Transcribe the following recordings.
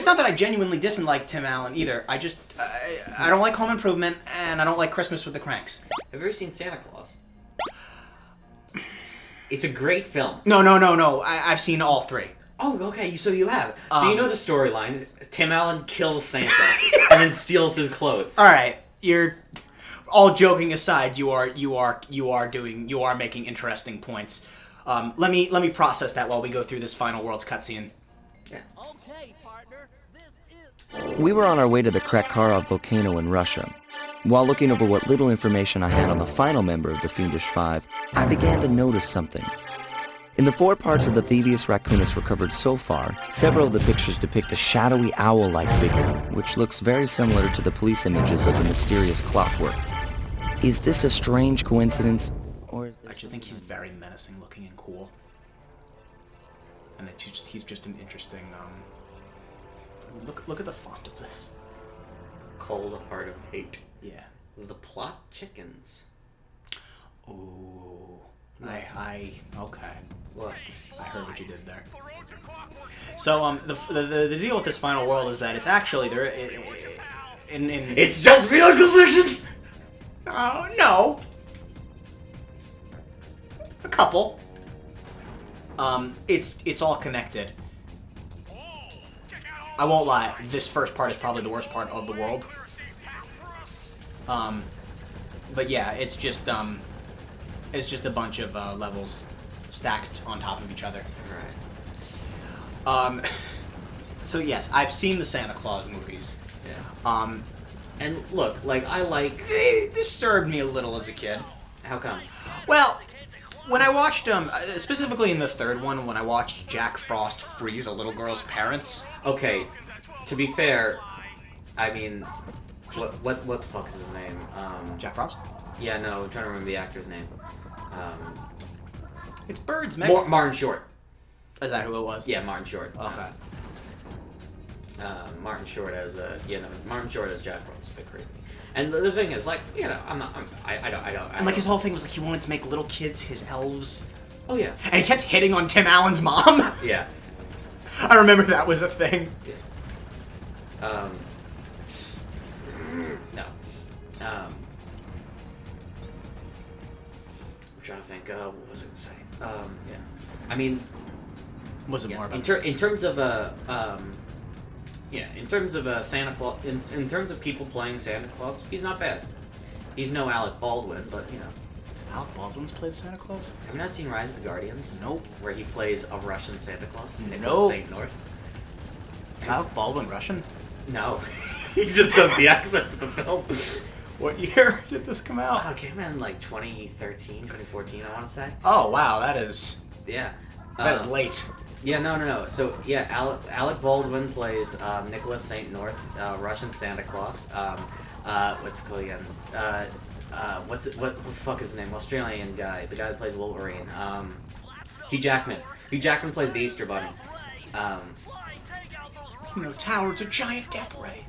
it's not that I genuinely dislike Tim Allen either. I just I don't like Home Improvement and I don't like Christmas with the Cranks. Have you ever seen Santa Claus? It's a great film. No. I've seen all three. Oh, okay. So you have. So you know the storyline. Tim Allen kills Santa and then steals his clothes. All right, you're. All joking aside, you are making interesting points. Let me process that while we go through this Final Worlds cutscene. Yeah. Okay, partner. This is We were on our way to the Krakkarov volcano in Russia. While looking over what little information I had on the final member of the Fiendish Five, I began to notice something. In the 4 parts of the Thievius Raccoonus recovered so far, several of the pictures depict a shadowy owl-like figure, which looks very similar to the police images of the mysterious Clockwork. Is this a strange coincidence, or is there... I actually think he's very menacing looking and cool. And he's just an interesting, Look at the font of this. Cold Heart of Hate. Yeah. The Plot Chickens. Ooh. Yeah. Okay. What? I heard what you did there. So, the deal with this Final World is that it's actually, It's just vehicle sections! Oh, no. A couple. It's all connected. I won't lie, this first part is probably the worst part of the world. But yeah, it's just a bunch of levels stacked on top of each other. Right. So yes, I've seen the Santa Claus movies. Yeah. And look, like, They disturbed me a little as a kid. How come? Well, when I watched specifically in the third one, when I watched Jack Frost freeze a little girl's parents. Okay, to be fair, I mean, what the fuck is his name? Jack Frost? Yeah, no, I'm trying to remember the actor's name. It's birds, man. Martin Short. Is that who it was? Yeah, Martin Short. Okay. Martin Short as Martin Short as Jack Frost is a bit creepy. And the thing is, like, you know, I don't. And like his whole thing was like he wanted to make little kids his elves. Oh yeah. And he kept hitting on Tim Allen's mom. Yeah. I remember that was a thing. Yeah. No. I'm trying to think. What was I gonna say? Yeah. I mean, Was it yeah, more about in terms of in terms of Santa Claus, in terms of people playing Santa Claus, he's not bad. He's no Alec Baldwin, but you know. Alec Baldwin's played Santa Claus? Have you not seen Rise of the Guardians? Nope. Where he plays a Russian Santa Claus, Nicholas Nope. St. North. Is Alec Baldwin Russian? No, he just does the accent for the film. What year did this come out? Oh, it came out in like 2013, 2014, I want to say. Oh wow, that is Yeah. that is late. Yeah, no. So, yeah, Alec Baldwin plays Nicholas St. North, Russian Santa Claus. What's it called again? What the fuck is his name? Australian guy. The guy that plays Wolverine. Hugh Jackman. Hugh Jackman plays the Easter Bunny. You know, tower, it's a giant death ray.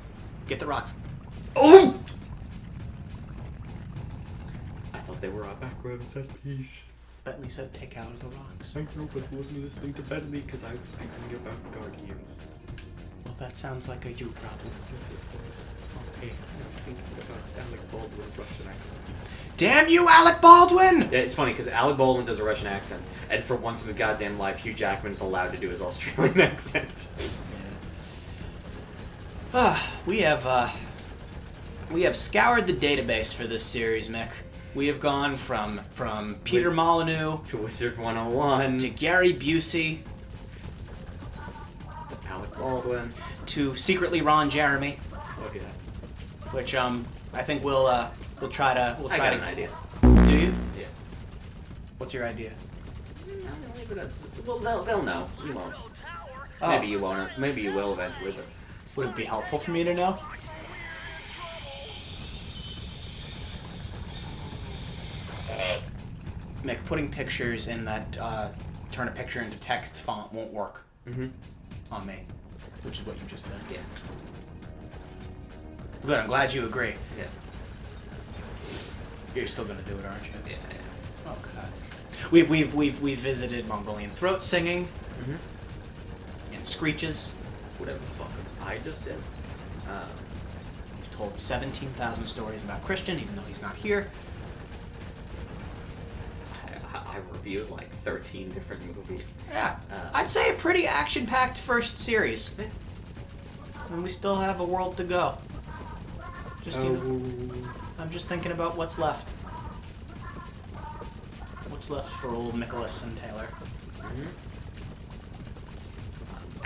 Get the rocks. Oh! I thought they were our background set piece. Bentley said pick out of the rocks. I know, but I wasn't listening to Bentley because I was thinking about Guardians. Well, that sounds like a you problem. Yes, it was. Okay, I was thinking about Alec Baldwin's Russian accent. Damn you, Alec Baldwin! Yeah, it's funny because Alec Baldwin does a Russian accent, and for once in his goddamn life, Hugh Jackman is allowed to do his Australian accent. We have scoured the database for this series, Mick. We have gone from Peter Molyneux To Wizard 101. to Gary Busey Alec Baldwin. to secretly Ron Jeremy, Oh yeah. which I think we'll try to I got an idea. Do you? Yeah. What's your idea? Well, they'll know. You won't. Oh. Maybe you won't. Maybe you will eventually, but... Would it be helpful for me to know? Mick, putting pictures in that turn a picture into text font won't work on me, which is what you just did. Yeah. Good, I'm glad you agree. Yeah. You're still gonna do it, aren't you? Yeah. Okay. We've visited Mongolian throat singing and screeches. whatever the fuck I just did. He's told 17,000 stories about Christian, even though he's not here. I reviewed like 13 different movies. Yeah, I'd say a pretty action-packed first series. And we still have a world to go. Just, you know, I'm just thinking about what's left. What's left for old Nicholas and Taylor? Mm-hmm.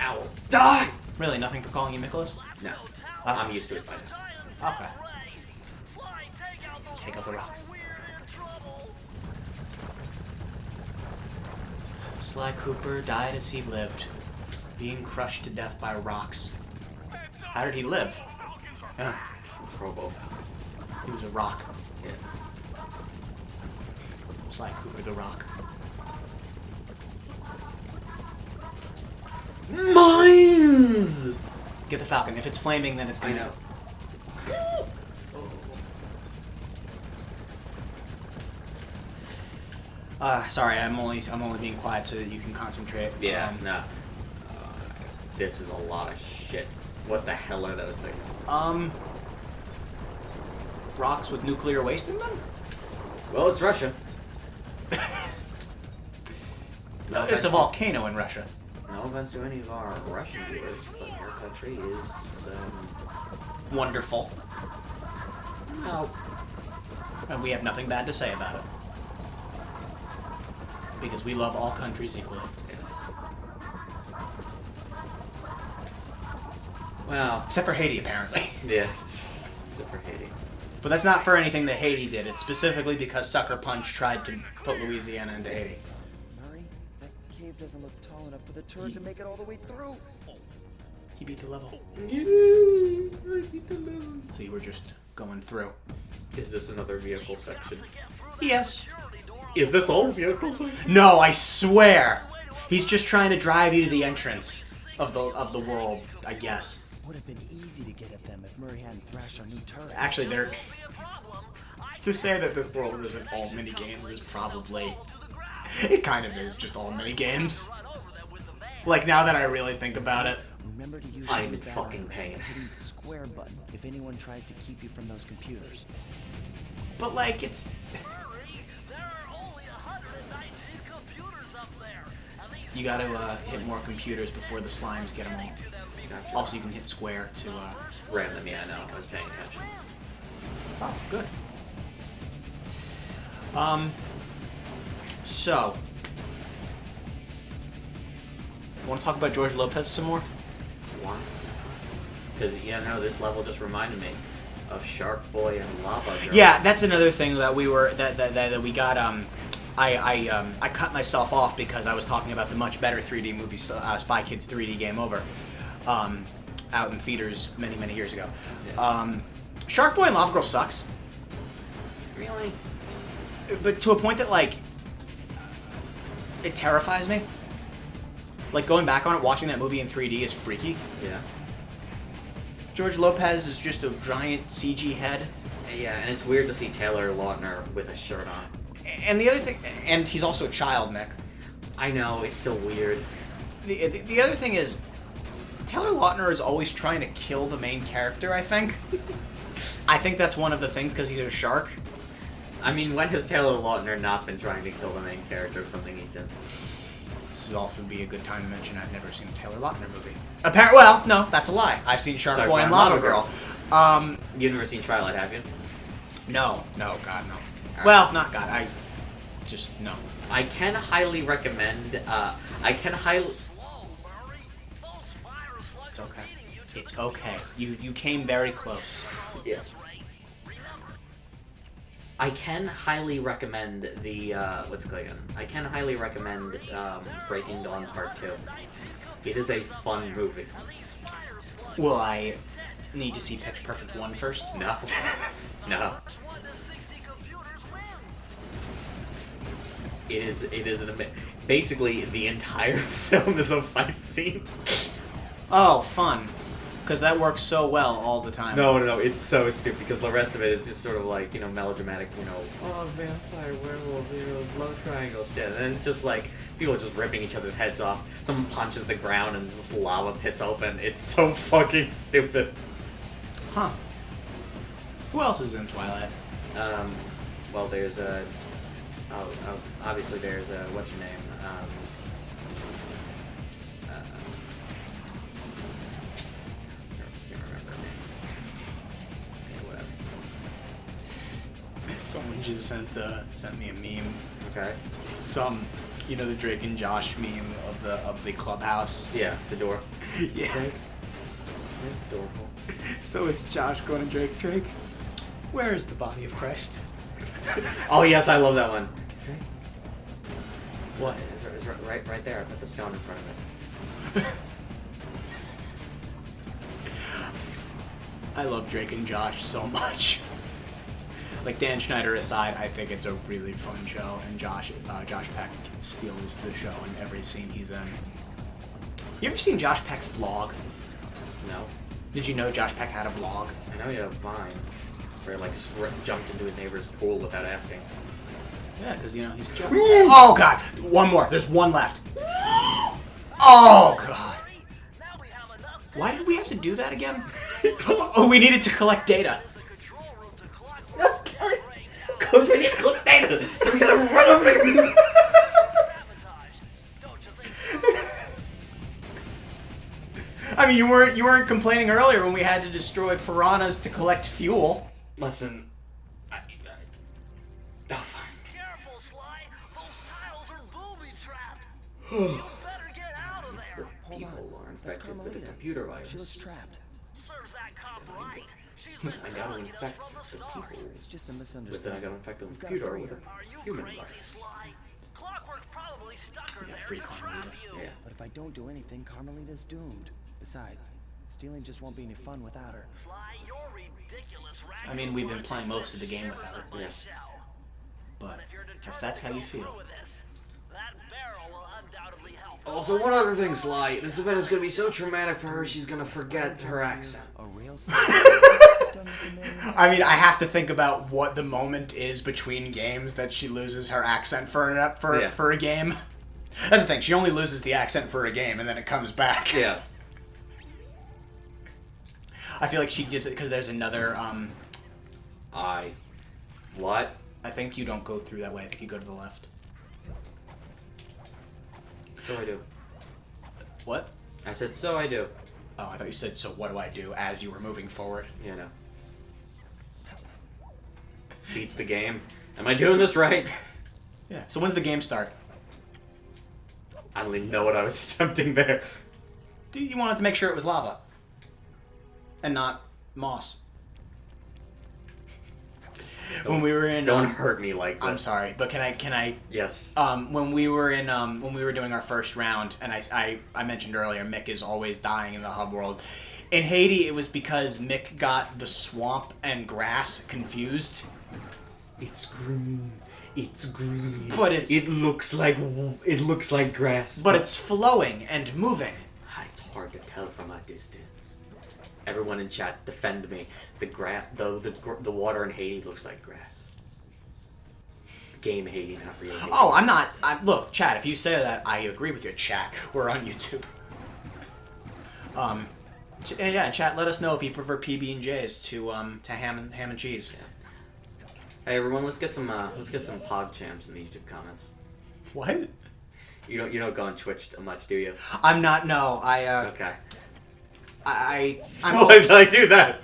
Ow. Die! Really, nothing for calling you Nicholas? No. Okay. I'm used to it by now. Okay. Take out the rocks. Sly Cooper died as he lived, being crushed to death by rocks. How did he live? Yeah, Robo. he was a rock. Yeah. Sly Cooper the Rock. Mines! Get the Falcon. If it's flaming, then it's I gonna... know. Sorry, I'm only being quiet so that you can concentrate. Yeah, nah. This is a lot of shit. What the hell are those things? Rocks with nuclear waste in them? Well, it's Russia. No, it's a volcano in Russia. No offense to any of our Russian viewers, but our country is, Wonderful. no. And we have nothing bad to say about it. Because we love all countries equally. Yes. Well, Except for Haiti, apparently. yeah. Except for Haiti. But that's not for anything that Haiti did. It's specifically because Sucker Punch tried to put Louisiana into Haiti. Murray, that cave doesn't look tall enough for the turret to make it all the way through. He beat the level. Yeah, So you were just going through. is this another vehicle section? Yes. Is this all vehicle section? No, I swear. He's just trying to drive you to the entrance of the world, I guess. Would have been easy to get at them if Murray hadn't thrashed our new turret. Actually, they're... To say that this world isn't all mini-games is probably... It kind of is just all mini-games. Like, now that I really think about it. Remember to use I'm the in battery fucking pain. and hitting the square button if anyone tries to keep you from those computers. But, like, it's... You gotta hit more computers before the slimes get them all. Gotcha. Also, you can hit square to... Random, yeah, I know. I was paying attention. Oh, good. So... Want to talk about George Lopez some more? What? Because, yeah, no, this level just reminded me of Shark Boy and Lava Girl. Yeah, that's another thing that we were... That we got, I cut myself off because I was talking about the much better 3D movie, Spy Kids 3D Game Over, out in theaters many, many years ago. Yeah. Shark Boy and Lava Girl sucks, Really? but to a point that, like, it terrifies me. Like, going back on it, watching that movie in 3D is freaky. Yeah. George Lopez is just a giant CG head. Yeah, and it's weird to see Taylor Lautner with a shirt on. And the other thing... And he's also a child, Nick. I know, it's still weird. The other thing is... Taylor Lautner is always trying to kill the main character, I think. I think that's one of the things, because he's a shark. I mean, when has Taylor Lautner not been trying to kill the main character of something he's in? This would also be a good time to mention I've never seen a Taylor Lautner movie. Well, no, that's a lie. I've seen Shark Sorry, Boy and Lava Girl. You've never seen Twilight, have you? No, God, no. Alright. Well, not God, I just, no. I can highly recommend, It's okay. It's okay. You came very close. Yeah. I can highly recommend the, let's go again. I can highly recommend, Breaking Dawn Part 2. It is a fun movie. Will I need to see Pitch Perfect 1 first? No. No. It is basically the entire film is a fight scene. Oh, fun. Because that works so well all the time. No, it's so stupid because the rest of it is just sort of like, melodramatic, oh, vampire, werewolf, love triangle shit. And it's just like, people are just ripping each other's heads off. Someone punches the ground and just lava pits open. It's so fucking stupid. Huh. Who else is in Twilight? Well, there's obviously there's what's her name? Can't remember her name. Yeah, whatever. Someone just sent me a meme. Okay. It's the Drake and Josh meme of the clubhouse. Yeah, the door. Yeah. It's adorable. So it's Josh going to Drake. Where is the body of Christ? Oh yes, I love that one. What? It's right there. I put the stone in front of it. I love Drake and Josh so much. Like, Dan Schneider aside, I think it's a really fun show, and Josh Peck steals the show in every scene he's in. You ever seen Josh Peck's vlog? No. Did you know Josh Peck had a vlog? I know he had a Vine where he, jumped into his neighbor's pool without asking. Yeah, because, he's joking. Oh, God! One more. There's one left. Oh, God. Why did we have to do that again? Oh, we needed to collect data. Because we need to collect data, so we gotta run over there. I mean, you weren't complaining earlier when we had to destroy piranhas to collect fuel. Listen, oh, fine. Careful, Sly. Those tiles are booby trapped. You better get out of there. Hold People on. are That's infected with a Carmelita. computer She looks virus. trapped. Serves that cop right. She's been I gotta telling us infect from the the start. people. It's just a But then I misunderstanding. gotta infect the We've gotta computer free with her. a Are you human crazy, virus. Sly? Clockwork probably stuck her Yeah, there free to trap Carmelita. you. Yeah. But if I don't do anything, Carmelita's doomed. Besides, stealing just won't be any fun without her. Sly, you're ridiculous. I mean, we've been playing most of the game without her. Yeah. But if that's how you feel. That barrel will undoubtedly help. Also, one other thing, Sly. This event is gonna be so traumatic for her, she's gonna forget her accent. A real I mean, I have to think about what the moment is between games that she loses her accent for a game. That's the thing. She only loses the accent for a game, and then it comes back. Yeah. I feel like she gives it because there's another. What? I think you don't go through that way. I think you go to the left. So I do. What? I said, so I do. Oh, I thought you said, so what do I do as you were moving forward? You know. Beats the game. Am I doing this right? Yeah. So when's the game start? I don't even know what I was attempting there. You wanted to make sure it was lava. And not moss. When we were in... Don't hurt me like this. I'm sorry, but can I... Yes. When we were doing our first round, and I mentioned earlier, Mick is always dying in the hub world. In Haiti, it was because Mick got the swamp and grass confused. It's green. It's green. But It looks like grass. But it's flowing and moving. It's hard to tell from a distance. Everyone in chat, defend me. The water in Haiti looks like grass. Game Haiti, not real Haiti. Oh, look, chat, if you say that, I agree with you, chat. We're on YouTube. Yeah, chat, let us know if you prefer PB&Js to ham and cheese. Yeah. Hey everyone, let's get some pog champs in the YouTube comments. What? You don't go on Twitch much, do you? I'm not, no, Okay. I'm Why did I do that?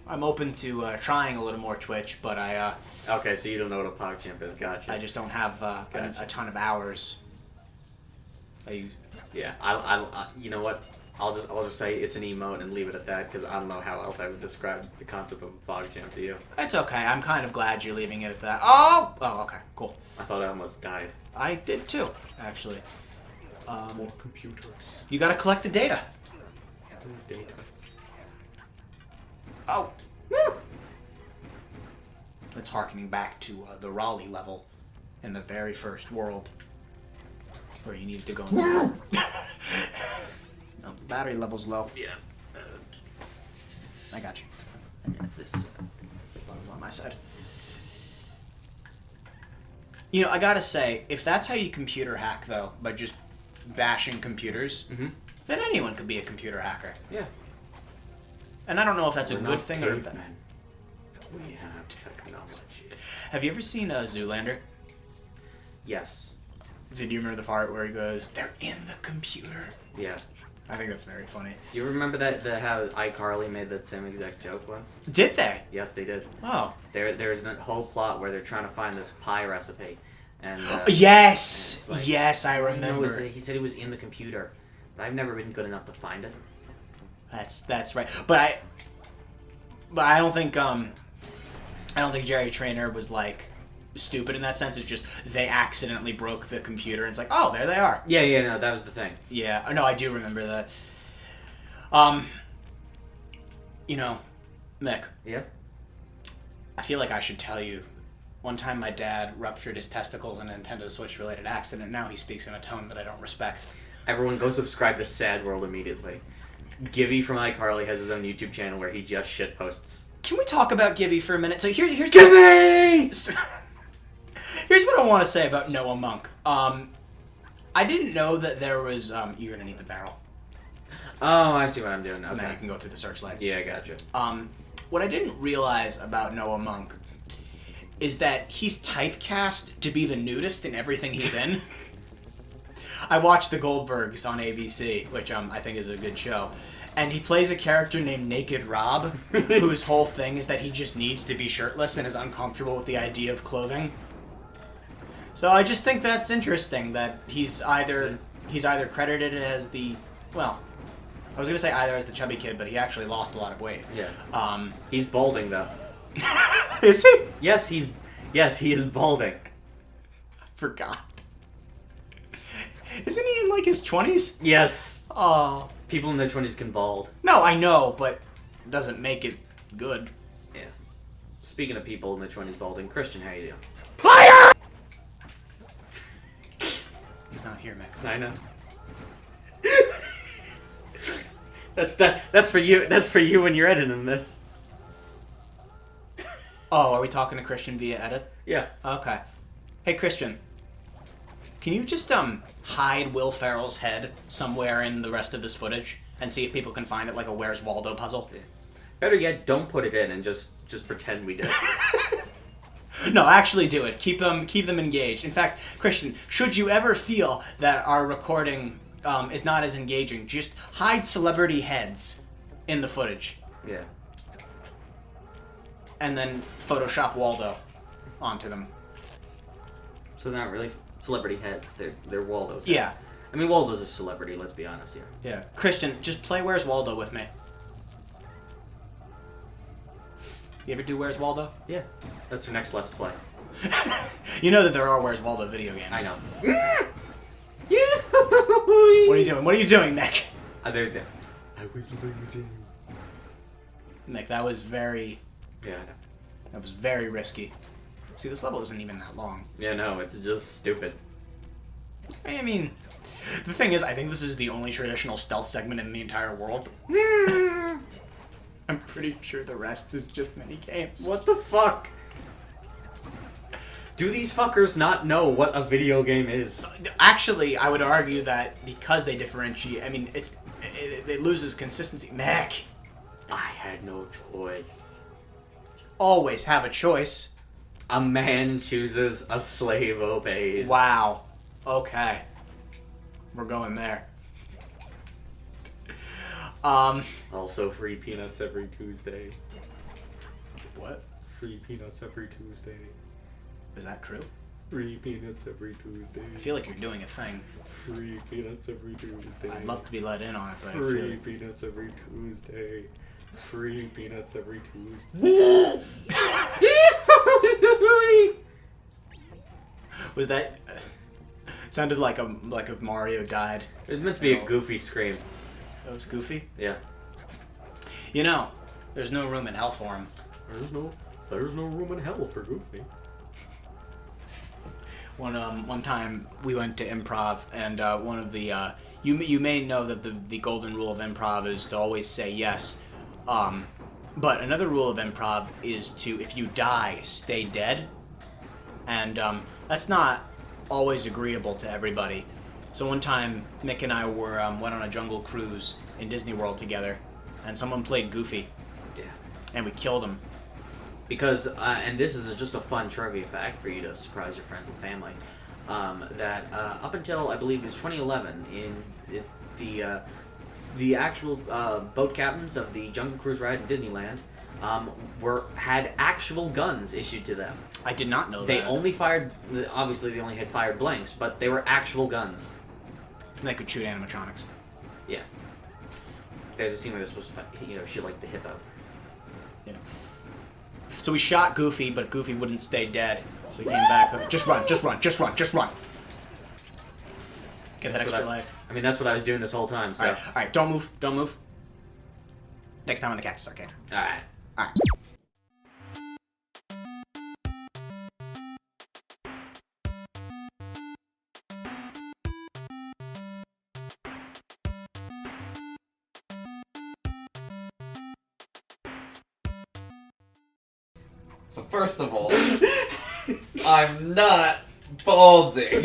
I'm open to trying a little more Twitch, but Okay, so you don't know what a PogChamp is, gotcha. I just don't have a ton of hours. Yeah, I you know what? I'll just say it's an emote and leave it at that because I don't know how else I would describe the concept of a PogChamp to you. It's okay. I'm kind of glad you're leaving it at that. Oh, okay, cool. I thought I almost died. I did too, actually. More computers. You gotta collect the data. Data. Oh. It's harkening back to the Raleigh level in the very first world, where you needed to go. No, battery level's low. Yeah. I got you. And it's this. Bottom's on my side. You know, I gotta say, if that's how you computer hack, though, by just bashing computers, then anyone could be a computer hacker. Yeah. And I don't know if that's a We're good not thing or... cavemen. We have technology. Have you ever seen Zoolander? Yes. Did you remember the part where he goes, "They're in the computer"? Yeah. I think that's very funny. You remember how iCarly made that same exact joke once? Did they? Yes, they did. Oh. There's a whole plot where they're trying to find this pie recipe, and Yes! and it's like, Yes, I you know, remember. he said it was in the computer, but I've never been good enough to find it. That's right. But I don't think Jerry Trainer was like stupid in that sense. It's just they accidentally broke the computer and it's like, oh, there they are. Yeah, no, that was the thing. Yeah, no, I do remember that. You know, Mick, Yeah? I feel like I should tell you. One time my dad ruptured his testicles in a Nintendo Switch related accident. Now he speaks in a tone that I don't respect. Everyone go subscribe to Sad World immediately. Gibby from iCarly has his own YouTube channel where he just shit posts. Can we talk about Gibby for a minute? So here's Gibby! Here's what I want to say about Noah Monk. I didn't know that there was you're gonna need the barrel. Oh, I see what I'm doing. And then Okay. you can go through the searchlights. Yeah, I gotcha. What I didn't realize about Noah Monk is that he's typecast to be the nudist in everything he's in. I watched The Goldbergs on ABC, which I think is a good show. And he plays a character named Naked Rob, whose whole thing is that he just needs to be shirtless and is uncomfortable with the idea of clothing. So I just think that's interesting that he's either credited as the, well, I was gonna say either as the chubby kid, but he actually lost a lot of weight. Yeah. He's balding though. Is he? Yes, he is balding. Forgot. Isn't he in like his 20s? Yes. Oh. People in their 20s can bald. No, I know, but doesn't make it good. Yeah. Speaking of people in their 20s balding, Christian, how you doing? Fire! He's not here, Mick. I know. That's for you. That's for you when you're editing this. Oh, are we talking to Christian via edit? Yeah. Okay. Hey, Christian. Can you just hide Will Ferrell's head somewhere in the rest of this footage and see if people can find it, like a Where's Waldo puzzle? Yeah. Better yet, don't put it in and just pretend we did. No, actually do it. Keep them engaged. In fact, Christian, should you ever feel that our recording is not as engaging, just hide celebrity heads in the footage. Yeah. And then Photoshop Waldo onto them. So they're not really celebrity heads. They're Waldos. Yeah. I mean, Waldo's a celebrity. Let's be honest here. Yeah. Christian, just play Where's Waldo with me. You ever do Where's Waldo? Yeah. That's your next Let's Play. You know that there are Where's Waldo video games. I know. What are you doing? What are you doing, Nick? They're there. I was losing. Nick, that was very Yeah, I know. That was very risky. See, this level isn't even that long. Yeah, no, it's just stupid. I mean, the thing is, I think this is the only traditional stealth segment in the entire world. I'm pretty sure the rest is just mini games. What the fuck? Do these fuckers not know what a video game is? Actually, I would argue that because they differentiate, I mean, it loses consistency. Mac, I had no choice. always have a choice. A man chooses, a slave obeys. Wow. Okay. We're going there. Also, free peanuts every Tuesday. What? Free peanuts every Tuesday. Is that true? Free peanuts every Tuesday. I feel like you're doing a thing. Free peanuts every Tuesday. I'd love to be let in on it, but I feel Free like... peanuts every Tuesday. Free peanuts every Tuesday. Was that... sounded like a Mario died. It was meant to be a goofy scream. That was goofy. Yeah. You know, there's no room in hell for him. There's no room in hell for Goofy. One time we went to improv, and one of the you may know that the golden rule of improv is to always say yes, But another rule of improv is to, if you die, stay dead. And that's not always agreeable to everybody. So one time, Mick and I went on a jungle cruise in Disney World together, and someone played Goofy. Yeah. And we killed him. Because, and this is just a fun trivia fact for you to surprise your friends and family, that up until, I believe it was 2011, the actual boat captains of the Jungle Cruise ride in Disneyland had actual guns issued to them. I did not know They that. only fired, obviously they only had fired blanks, but they were actual guns. And they could shoot animatronics. Yeah. There's a scene where they're supposed to, shoot like the hippo. Yeah. So we shot Goofy, but Goofy wouldn't stay dead. So he came back. Just run, just run, just run, just run. Get that That's extra what life. I mean, that's what I was doing this whole time, so. Alright, don't move, don't move. Next time on the Cactus Arcade. Alright. Alright. So first of all, I'm not balding.